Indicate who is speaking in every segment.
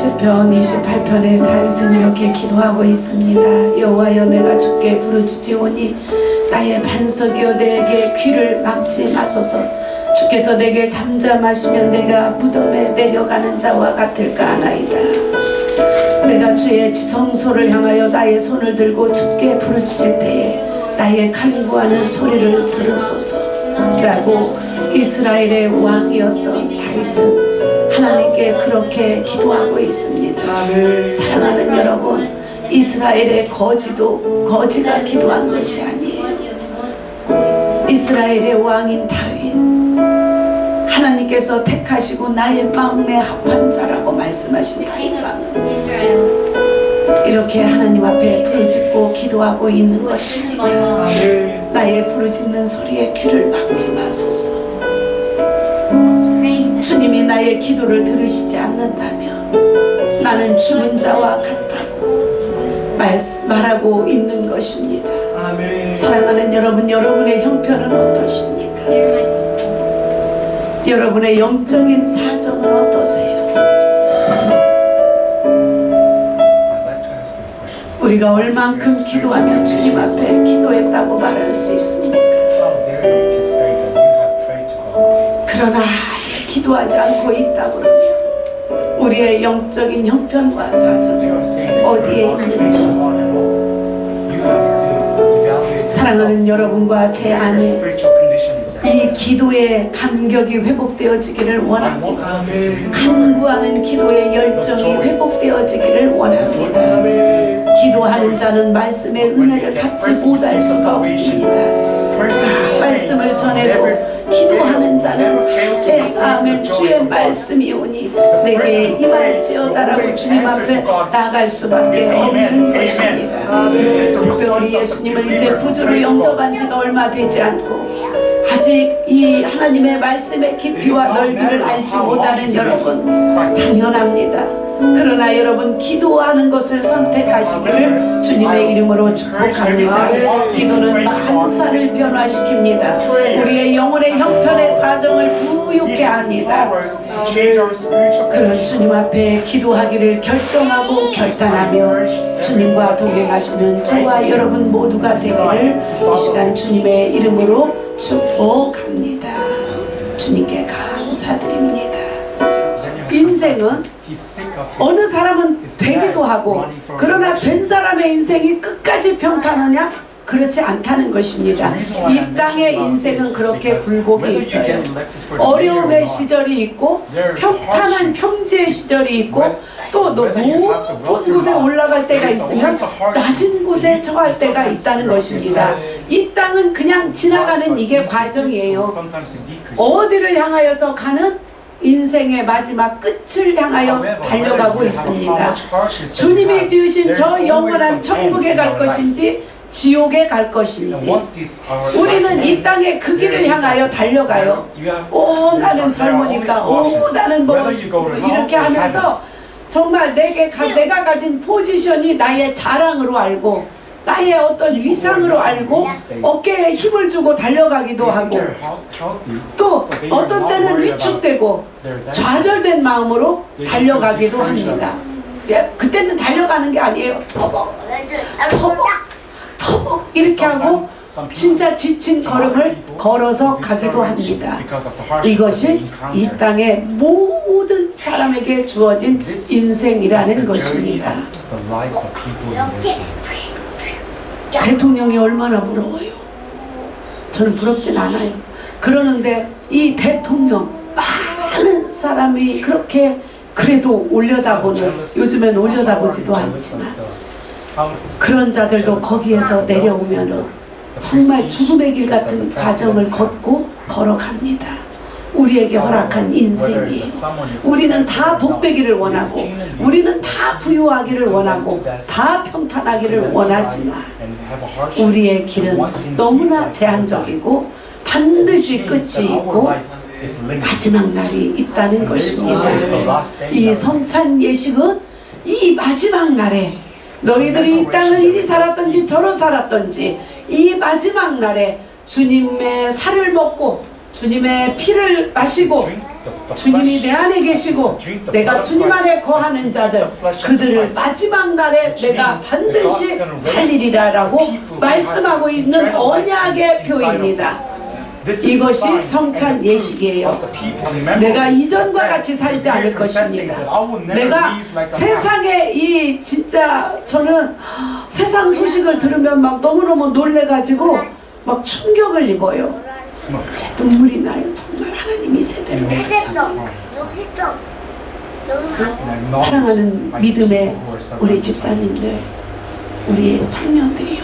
Speaker 1: 시편 28편에 다윗은 이렇게 기도하고 있습니다. 여호와여, 내가 주께 부르짖으오니 나의 반석이여 내게 귀를 막지 마소서. 주께서 내게 잠잠하시면 내가 무덤에 내려가는 자와 같을까 하나이다. 내가 주의 지성소를 향하여 나의 손을 들고 주께 부르짖을 때에 나의 간구하는 소리를 들으소서 라고 이스라엘의 왕이었던 다윗은 하나님께 그렇게 기도하고 있습니다. 사랑하는 여러분, 이스라엘의 거지가 기도한 것이 아니에요. 이스라엘의 왕인 다윗, 하나님께서 택하시고 나의 마음에 합한 자라고 말씀하신 다윗 왕은 이렇게 하나님 앞에 부르짖고 기도하고 있는 것입니다. 나의 부르짖는 소리에 귀를 막지 마소서. 주님이 나의 기도를 들으시지 않는다면 나는 죽은 자와 같다고 말하고 있는 것입니다. 사랑하는 여러분, 여러분의 형편은 어떠십니까? 여러분의 영적인 사정은 어떠세요? 우리가 얼만큼 기도하면 주님 앞에 기도했다고 말할 수 있습니까? 그러나 기도하지 않고 있다 그러면 우리의 영적인 형편과 사정은 어디에 있는지, 사랑하는 여러분과 제 안에 이 기도의 감격이 회복되어지기를 원하고 간구하는 기도의 열정이 회복되어지기를 원합니다. 기도하는 자는 말씀의 은혜를 받지 못할 수가 없습니다. 말씀을 전해도 기도하는 자는 아멘 주의 말씀이 오니 내게 임할지어다라고 주님 앞에 나갈 수밖에 없는 것입니다. 특별히 예수님을 이제 구주로 영접한 지가 얼마 되지 않고 아직 이 하나님의 말씀의 깊이와 넓이를 알지 못하는 여러분, 당연합니다. 그러나 여러분, 기도하는 것을 선택하시기를 주님의 이름으로 축복합니다. 기도는 만사를 변화시킵니다. 우리의 영혼의 형편의 사정을 부유케 합니다. 그런 주님 앞에 기도하기를 결정하고 결단하며 주님과 동행하시는 저와 여러분 모두가 되기를 이 시간 주님의 이름으로 축복합니다. 주님께 감사드립니다. 인생은 어느 사람은 되기도 하고, 그러나 된 사람의 인생이 끝까지 평탄하냐? 그렇지 않다는 것입니다. 이 땅의 인생은 그렇게 굴곡이 있어요. 어려움의 시절이 있고 평탄한 평지의 시절이 있고 또 높은 곳에 올라갈 때가 있으면 낮은 곳에 처할 때가 있다는 것입니다. 이 땅은 그냥 지나가는 이게 과정이에요. 어디를 향하여서 가는 인생의 마지막 끝을 향하여 달려가고 있습니다. 주님이 지으신 저 영원한 천국에 갈 것인지 지옥에 갈 것인지, 우리는 이 땅의 그 길을 향하여 달려가요. 오, 나는 젊으니까, 오, 나는 멋있고, 이렇게 하면서 정말 내가 가진 포지션이 나의 자랑으로 알고 나의 어떤 위상으로 알고 어깨에 힘을 주고 달려가기도 하고, 또 어떤 때는 위축되고 좌절된 마음으로 달려가기도 합니다. 그때는 달려가는 게 아니에요. 터벅 이렇게 하고 진짜 지친 걸음을 걸어서 가기도 합니다. 이것이 이 땅의 모든 사람에게 주어진 인생이라는 것입니다. 대통령이 얼마나 부러워요. 저는 부럽진 않아요. 그러는데 이 대통령 많은 사람이 그렇게 그래도 올려다보는, 요즘엔 올려다보지도 않지만 그런 자들도 거기에서 내려오면은 정말 죽음의 길 같은 과정을 걷고 걸어갑니다. 우리에게 허락한 인생이에요. 우리는 다 복되기를 원하고, 우리는 다 부유하기를 원하고, 다 평탄하기를 원하지만 우리의 길은 너무나 제한적이고 반드시 끝이 있고 마지막 날이 있다는 것입니다. 이 성찬 예식은 이 마지막 날에 너희들이 이 땅을 이리 살았던지 저로 살았던지 이 마지막 날에 주님의 살을 먹고 주님의 피를 마시고 주님이 내 안에 계시고 내가 주님 안에 거하는 자들 그들을 마지막 날에 내가 반드시 살리리라 라고 말씀하고 있는 언약의 표입니다. 이것이 성찬 예식이에요. 내가 이전과 같이 살지 않을 것입니다. 내가 세상에 이 진짜 저는 세상 소식을 들으면 막 너무너무 놀래가지고 막 충격을 입어요. 제 눈물이 나요. 정말 하나님 이 세대를 어떻게 합니까? 사랑하는 믿음의 우리 집사님들, 우리 청년들이요.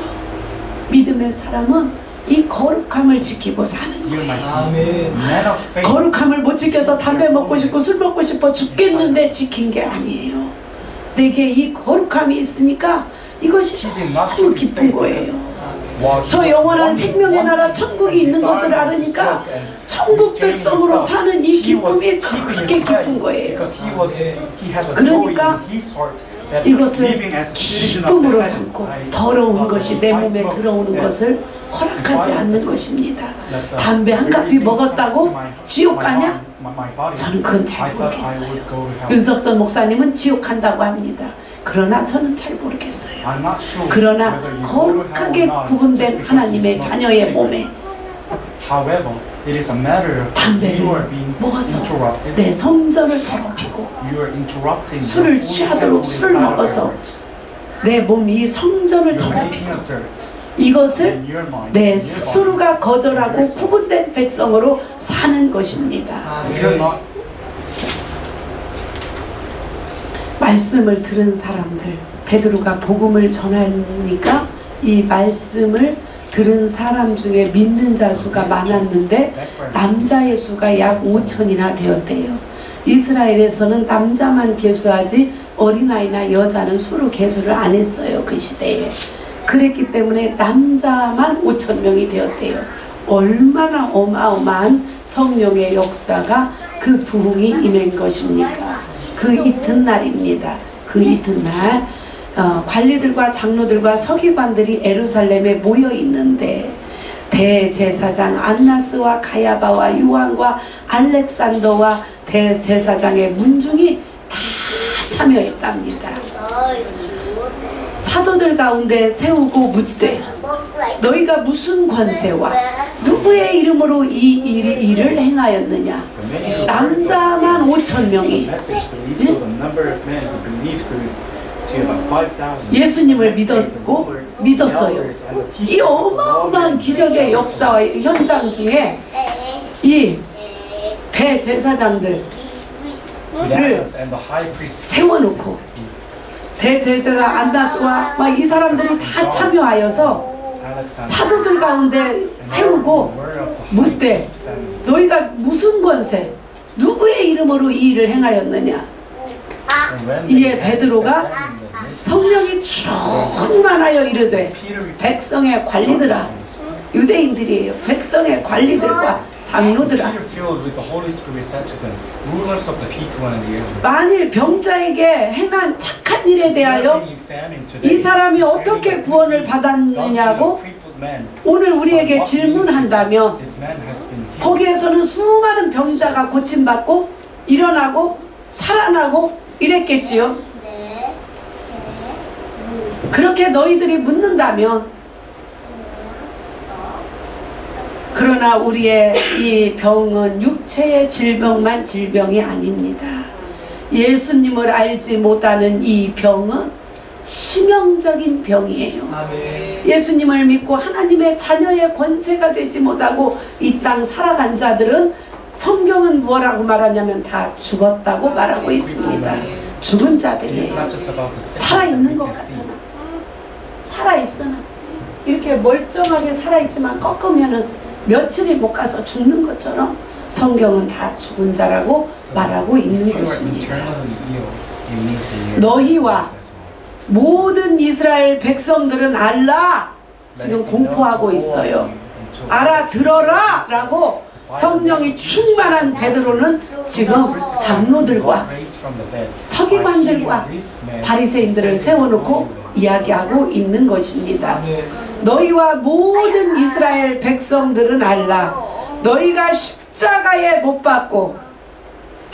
Speaker 1: 믿음의 사람은 이 거룩함을 지키고 사는 거예요. 거룩함을 못 지켜서 담배 먹고 싶고 술 먹고 싶어 죽겠는데 지킨 게 아니에요. 내게 이 거룩함이 있으니까 이것이 너무 깊은 거예요. 저 영원한 생명의 나라 천국이 있는 것을 알으니까 천국 백성으로 사는 이 기쁨이 그렇게 깊은 거예요. 그러니까 이것을 기쁨으로 삼고 더러운 것이 내 몸에 들어오는 것을 허락하지 않는 것입니다. 담배 한 갑이 먹었다고 지옥 가냐? 저는 그건 잘 모르겠어요. 윤석전 목사님은 지옥 간다고 합니다. 그러나 저는 잘 모르겠어요. 그러나 거룩하게 구분된 하나님의 자녀의 몸에 담배를 먹어서 내 성전을 더럽히고 술을 취하도록 술을 먹어서 내 몸 이 성전을 더럽히고 이것을 내 스스로가 거절하고 구분된 백성으로 사는 것입니다. 말씀을 들은 사람들, 베드로가 복음을 전하니까 이 말씀을 들은 사람 중에 믿는 자 수가 많았는데 남자의 수가 약 5천이나 되었대요. 이스라엘에서는 남자만 계수하지 어린아이나 여자는 수로 계수를 안 했어요. 그 시대에. 그랬기 때문에 남자만 5천 명이 되었대요. 얼마나 어마어마한 성령의 역사가 그 부흥이 임한 것입니까? 그 이튿날입니다. 그 이튿날 관리들과 장로들과 서기관들이 예루살렘에 모여 있는데 대제사장 안나스와 가야바와 요한과 알렉산더와 대제사장의 문중이 다 참여했답니다. 사도들 가운데 세우고 묻되 너희가 무슨 권세와 누구의 이름으로 이 일을 행하였느냐? 남자만 5천 명이 예수님을 믿었어요. 이 어마어마한 기적의 역사와 현장 중에 이 대제사장들을 세워놓고 대제사장 안나스와 막 이 사람들이 다 참여하여서 사도들 가운데 세우고 묻되 너희가 무슨 권세 누구의 이름으로 이 일을 행하였느냐? 이에 베드로가 성령이 충만하여 이르되 백성의 관리들아, 유대인들이에요. 백성의 관리들과 장로들아, 만일 병자에게 행한 착한 일에 대하여 이 사람이 어떻게 구원을 받았느냐고 오늘 우리에게 질문한다면 거기에서는 수많은 병자가 고침받고 일어나고 살아나고 이랬겠지요. 그렇게 너희들이 묻는다면, 그러나 우리의 이 병은 육체의 질병만 질병이 아닙니다. 예수님을 알지 못하는 이 병은 치명적인 병이에요. 예수님을 믿고 하나님의 자녀의 권세가 되지 못하고 이 땅 살아간 자들은 성경은 무엇라고 말하냐면 다 죽었다고 말하고 있습니다. 죽은 자들이에요. 살아있는 것 같으나, 살아있으나 이렇게 멀쩡하게 살아있지만 꺾으면은 며칠이 못 가서 죽는 것처럼 성경은 다 죽은 자라고 말하고 있는 것입니다. 너희와 모든 이스라엘 백성들은 알라, 지금 공포하고 있어요. 알아들어라 라고 성령이 충만한 베드로는 지금 장로들과 서기관들과 바리새인들을 세워놓고 이야기하고 있는 것입니다. 너희와 모든 이스라엘 백성들은 알라, 너희가 십자가에 못 박고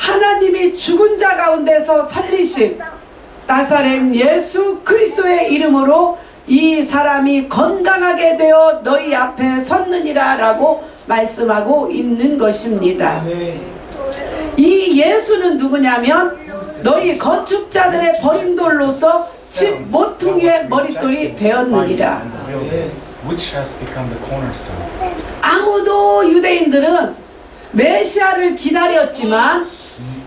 Speaker 1: 하나님이 죽은 자 가운데서 살리신 나사렛 예수 그리스도의 이름으로 이 사람이 건강하게 되어 너희 앞에 섰느니라 라고 말씀하고 있는 것입니다. 이 예수는 누구냐면 너희 건축자들의 버린 돌로서 집 모퉁이의 머릿돌이 되었느니라. 아무도 유대인들은 메시아를 기다렸지만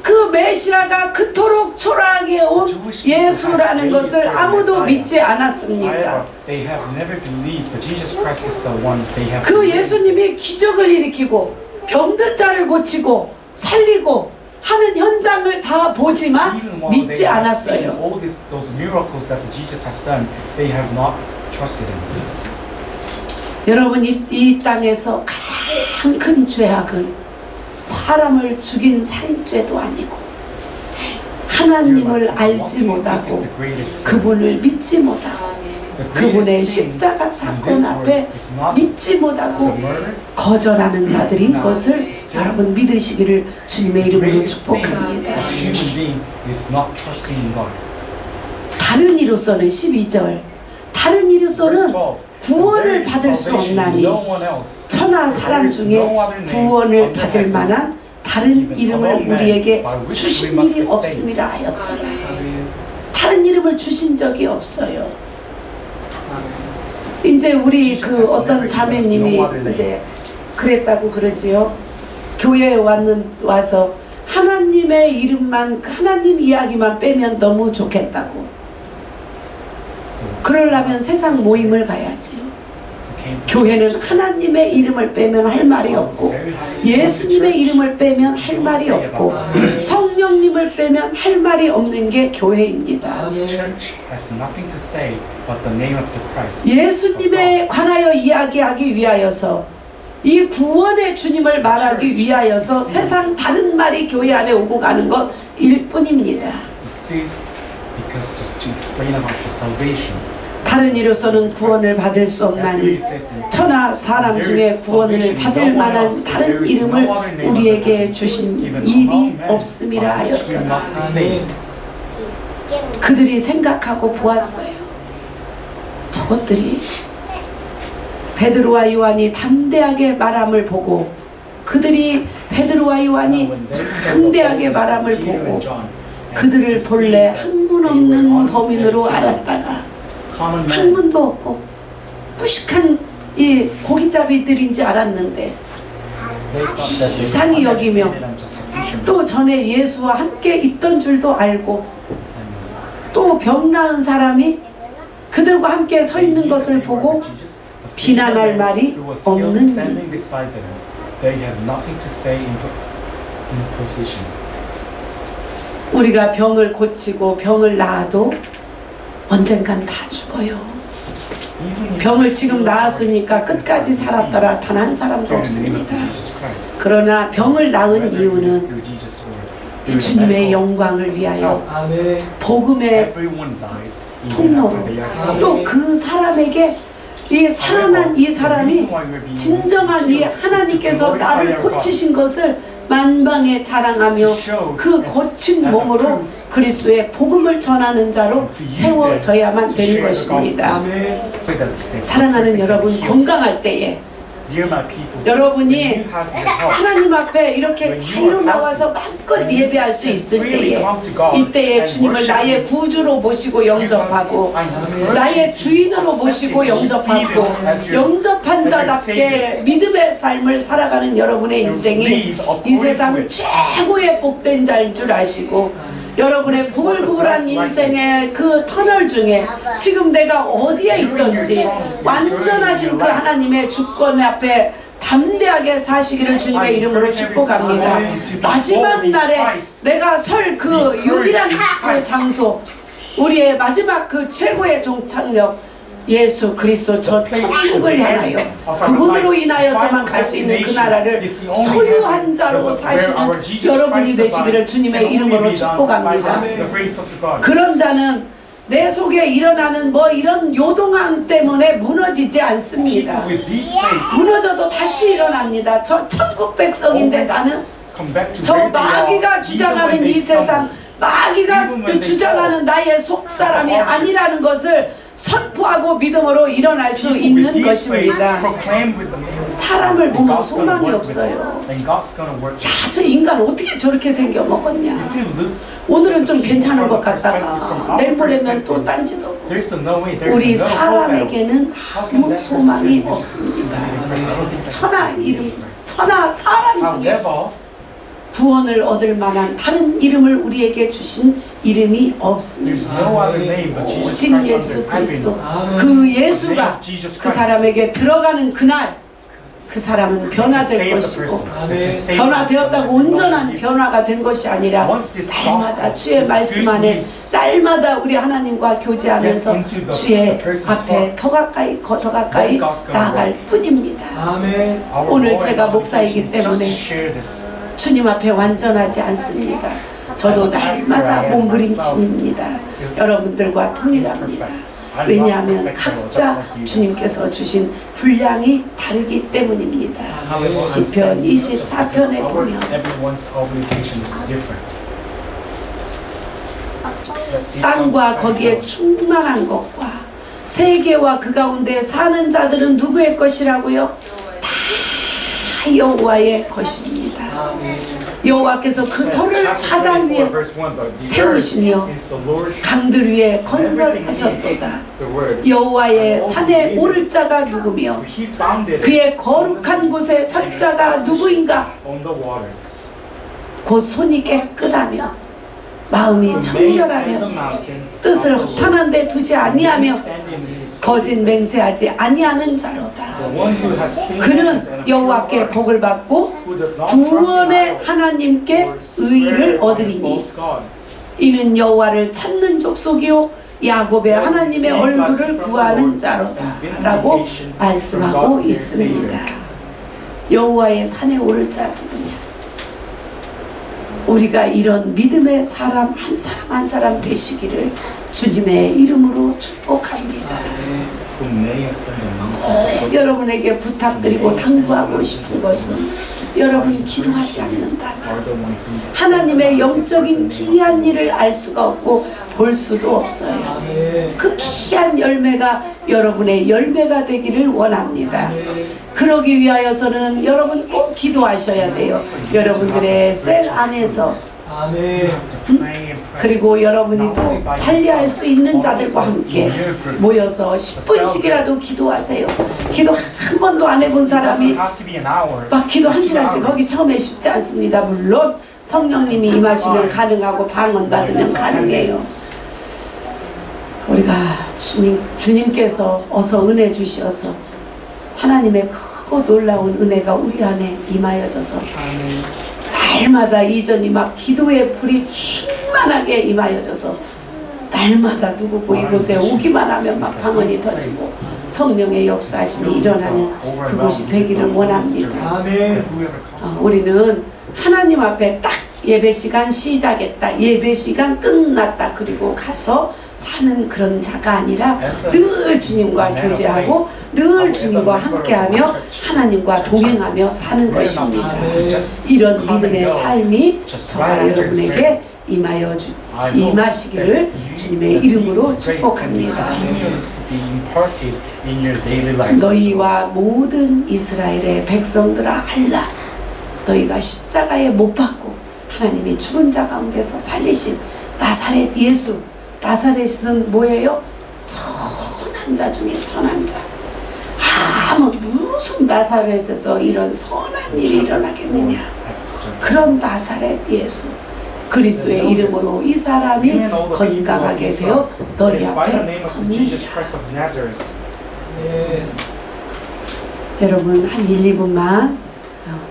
Speaker 1: 그 메시아가 그토록 초라하게 온 예수라는 것을 아무도 믿지 않았습니다. 그 예수님이 기적을 일으키고 병든 자를 고치고 살리고 하는 현장을 다 보지만 믿지 않았어요. 여러분, 이 땅에서 가장 큰 죄악은 사람을 죽인 살인죄도 아니고 하나님을 알지 못하고 그분을 믿지 못하고 그분의 십자가 사건 앞에 믿지 못하고 거절하는 자들인 것을 여러분 믿으시기를 주님의 이름으로 축복합니다. 다른 이로서는 12절 다른 이로서는 구원을 받을 수 없나니 천하 사람 중에 구원을 받을 만한 다른 이름을 우리에게 주신 일이 없음이라 하였더라. 다른 이름을 주신 적이 없어요. 이제 우리 그 어떤 자매님이 이제 그랬다고 그러지요. 교회에 와서 하나님의 이름만 하나님 이야기만 빼면 너무 좋겠다고. 그러려면 세상 모임을 가야지요. 교회는 하나님의 이름을 빼면 할 말이 없고 예수님의 이름을 빼면 할 말이 없고 성령님을 빼면 할 말이 없는 게 교회입니다. 예수님에 관하여 이야기하기 위하여서 이 구원의 주님을 말하기 위하여서 세상 다른 말이 교회 안에 오고 가는 것일 뿐입니다. 다른 이로서는 구원을 받을 수 없나니 천하 사람 중에 구원을 받을 만한 다른 이름을 우리에게 주신 일이 없음이라 하였더라. 그들이 생각하고 보았어요. 저것들이 베드로와 요한이 담대하게 말함을 보고 그들이 베드로와 요한이 담대하게 말함을 보고 그들을 본래 학문 없는 범인으로 알았다가 학문도 없고 무식한 이 고기잡이들인지 알았는데 이상히 여기며 또 전에 예수와 함께 있던 줄도 알고 또 병 나은 사람이 그들과 함께 서 있는 것을 보고 비난할 말이 없는 민. 우리가 병을 고치고 병을 낳아도 언젠간 다 죽어요. 병을 지금 낳았으니까 끝까지 살았더라 단 한 사람도 없습니다. 그러나 병을 낳은 이유는 주님의 영광을 위하여 복음의 통로로 또 그 사람에게 이 살아난 이 사람이 진정한 이 하나님께서 나를 고치신 것을 만방에 자랑하며 그 고친 몸으로 그리스도의 복음을 전하는 자로 세워져야만 되는 것입니다. 사랑하는 여러분, 건강할 때에 여러분이 하나님 앞에 이렇게 자유로 나와서 마음껏 예배할 수 있을 때에 이때에 주님을 나의 구주로 모시고 영접하고 나의 주인으로 모시고 영접하고 영접한 자답게 믿음의 삶을 살아가는 여러분의 인생이 이 세상 최고의 복된 자인 줄 아시고 여러분의 구불구불한 인생의 그 터널 중에 지금 내가 어디에 있든지 완전하신 그 하나님의 주권 앞에 담대하게 사시기를 주님의 이름으로 축복합니다. 마지막 날에 내가 설 그 유일한 그 장소, 우리의 마지막 그 최고의 종착역 예수 그리스도 저 천국을 향하여 그분으로 인하여서만 갈 수 있는 그 나라를 소유한 자로 사시는 여러분이 되시기를 주님의 이름으로 축복합니다. 그런 자는 내 속에 일어나는 뭐 이런 요동함 때문에 무너지지 않습니다. 무너져도 다시 일어납니다. 저 천국 백성인데 나는 저 마귀가 주장하는 이 세상, 마귀가 주장하는 나의 속사람이 아니라는 것을 선포하고 믿음으로 일어날 수 있는 것입니다. 사람을 보면 소망이 없어요. 야, 저 인간 어떻게 저렇게 생겨 먹었냐. 오늘은 좀 괜찮은 것 같다가 내일 모레면 또 딴지도 오고. 우리 사람에게는 아무 소망이 없습니다. 천하 사람 중에 구원을 얻을 만한 다른 이름을 우리에게 주신 이름이 없습니다. 오직 예수 그리스도. 그 예수가 그 사람에게 들어가는 그날 그 사람은 변화될 것이고, 변화되었다고 온전한 변화가 된 것이 아니라 날마다 주의 말씀 안에 날마다 우리 하나님과 교제하면서 주의 앞에 더 가까이 나아갈 뿐입니다. 오늘 제가 목사이기 때문에 주님 앞에 완전하지 않습니다. 저도 날마다 몸부림칩니다. 여러분들과 동일합니다. 왜냐하면 각자 주님께서 주신 분량이 다르기 때문입니다. 시편 24편에 보면 땅과 거기에 충만한 것과 세계와 그 가운데 사는 자들은 누구의 것이라고요? 다 여호와의 것입니다. 여호와께서 그 터를 바다 위에 세우시며 강들 위에 건설하셨도다. 여호와의 산에 오를 자가 누구며 그의 거룩한 곳에 설 자가 누구인가? 곧 손이 깨끗하며 마음이 청결하며 뜻을 허탄한 데 두지 아니하며 거짓 맹세하지 아니하는 자로다. 그는 여호와께 복을 받고 구원의 하나님께 의를 얻으리니 이는 여호와를 찾는 족속이요 야곱의 하나님의 얼굴을 구하는 자로다 라고 말씀하고 있습니다. 여호와의 산에 오를 자 누구냐? 우리가 이런 믿음의 사람 한 사람 한 사람 되시기를 주님의 이름으로 축복합니다. 꼭 여러분에게 부탁드리고 당부하고 싶은 것은 여러분 기도하지 않는다면 하나님의 영적인 기이한 일을 알 수가 없고 볼 수도 없어요. 그 기이한 열매가 여러분의 열매가 되기를 원합니다. 그러기 위하여서는 여러분 꼭 기도하셔야 돼요. 여러분들의 셀 안에서 그리고 여러분이 또 관리할 수 있는 자들과 함께 모여서 10분씩이라도 기도하세요. 기도 한 번도 안 해본 사람이 막 기도 1시간씩 거기 처음에 쉽지 않습니다. 물론 성령님이 임하시면 가능하고 방언 받으면 가능해요. 우리가 주님께서 어서 은혜 주셔서 하나님의 크고 놀라운 은혜가 우리 안에 임하여져서 날마다 이전이 막 기도의 불이 충만하게 임하여져서 날마다 누구고 이곳에 오기만 하면 막 방언이 터지고 성령의 역사하심이 일어나는 그곳이 되기를 원합니다. 우리는 하나님 앞에 딱 예배 시간 시작했다, 예배 시간 끝났다, 그리고 가서 사는 그런 자가 아니라 늘 주님과 교제하고 늘 주님과 함께하며 하나님과 동행하며 사는 것입니다. 이런 믿음의 삶이 저와 여러분에게 임하시기를 주님의 이름으로 축복합니다. 너희와 모든 이스라엘의 백성들아 알라. 너희가 십자가에 못 박고 하나님이 죽은 자 가운데서 살리신 나사렛 예수. 나사렛은 뭐예요? 천한 자 중에 천한 자. 무슨 나사렛에서 이런 선한 일이 일어나겠느냐. 그런 나사렛 예수 그리스도의 이름으로 이 사람이 건강하게 되어 너희 앞에 섰느니라. 여러분 한 1, 2분만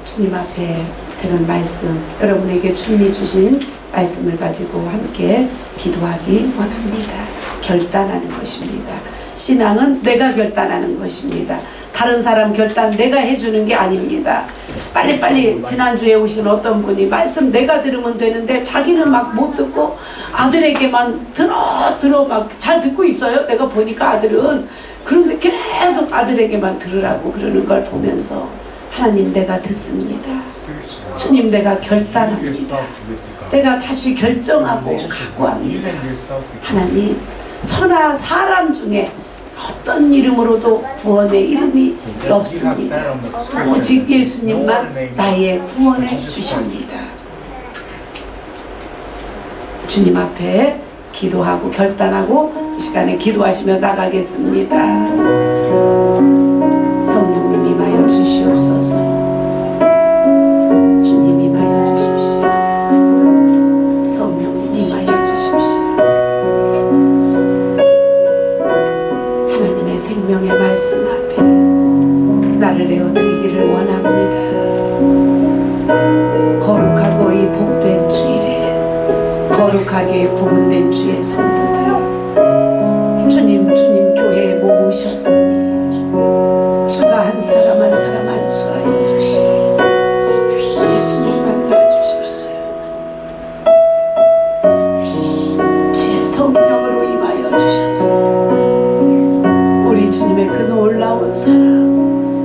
Speaker 1: 주님 앞에 드는 말씀, 여러분에게 주님이 주신 말씀을 가지고 함께 기도하기 원합니다. 결단하는 것입니다. 신앙은 내가 결단하는 것입니다. 다른 사람 결단 내가 해주는 게 아닙니다. 빨리빨리 지난주에 오신 어떤 분이 말씀 내가 들으면 되는데 자기는 막 못 듣고 아들에게만 들어 막 잘 듣고 있어요. 내가 보니까 아들은 그런데 계속 아들에게만 들으라고 그러는 걸 보면서 하나님, 내가 듣습니다. 주님, 내가 결단합니다. 내가 다시 결정하고 각오합니다. 하나님, 천하 사람 중에 어떤 이름으로도 구원의 이름이 없습니다. 오직 예수님만 나의 구원해 주십니다. 주님 앞에 기도하고 결단하고 이 시간에 기도하시며 나가겠습니다. 성령님 임하여 주시옵소서. 주님 임하여 주십시오. 성령님 임하여 주십시오. 하나님의 생명의 말씀 앞에 나를 내어드리기를 원합니다. 거룩하고 이 복된 주일에 거룩하게 구분된 주의 성도들, 주님 교회에 모으셨으니 주가 한 사람 한 사람 안수하여 주시고 예수님 만나 주십시오. 주의 성령으로 임하여 주셔서 우리 주님의 그 놀라운 사랑,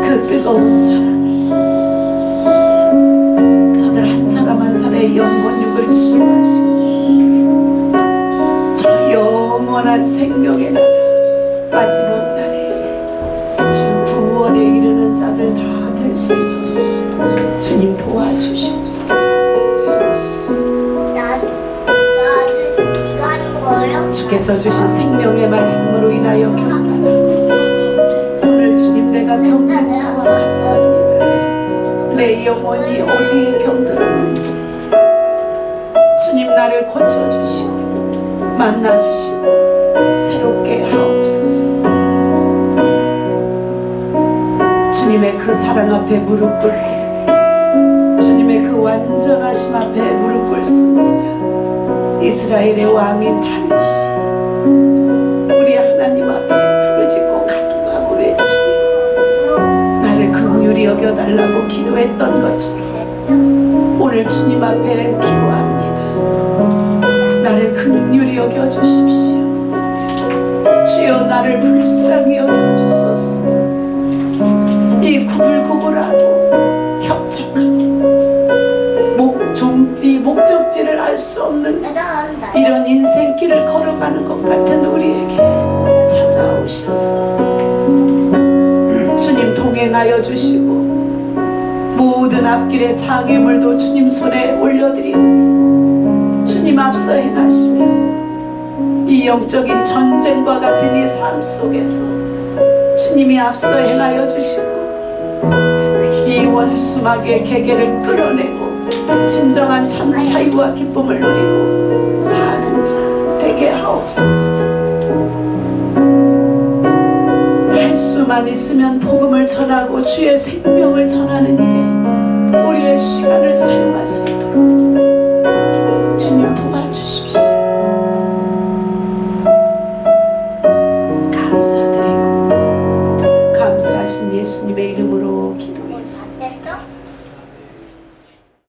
Speaker 1: 그 뜨거운 사랑이 저들 한 사람 한 사람의 영혼육을 치유하시고 저 영원한 생명의 나라 마지막 날에 주 구원에 이르는 자들 다 될 수 있도록 주님 도와주시옵소서. 주께서 주신 생명의 말씀으로 인하여 결단하고 오늘 주님, 내가 병든 자와 같습니다. 내 영혼이 어디에 병들었는지 주님 나를 고쳐주시고 만나주시고 새롭게 하옵소서. 주님의 그 사랑 앞에 무릎 꿇고 주님의 그 완전하심 앞에 무릎 꿇습니다. 이스라엘의 왕인 다윗이 우리 하나님 앞에 부르짖고 간구하고 외치며 나를 긍휼히 여겨달라고 기도했던 것처럼 오늘 주님 앞에 기도합니다. 나를 긍휼히 여겨주십시오. 주여, 나를 불쌍히 여겨주소서. 이 구불구불하고 협착하고 이 목적지를 알 수 없는 이런 인생길을 걸어가는 것 같은 우리에게 찾아오셔서 주님 동행하여 주시고 모든 앞길의 장애물도 주님 손에 올려드리오니 주님 앞서 행하시며 이 영적인 전쟁과 같은 이 삶 속에서 주님이 앞서 행하여 주시고 이 원수막의 계계를 끌어내고 진정한 참 자유와 기쁨을 누리고 사는 자 되게 하옵소서. 할 수만 있으면 복음을 전하고 주의 생명을 전하는 일에 우리의 시간을 사용할 수 있도록 주님 도와주십시오. 감사드리고 감사하신 예수님의 이름으로 기도했습니다.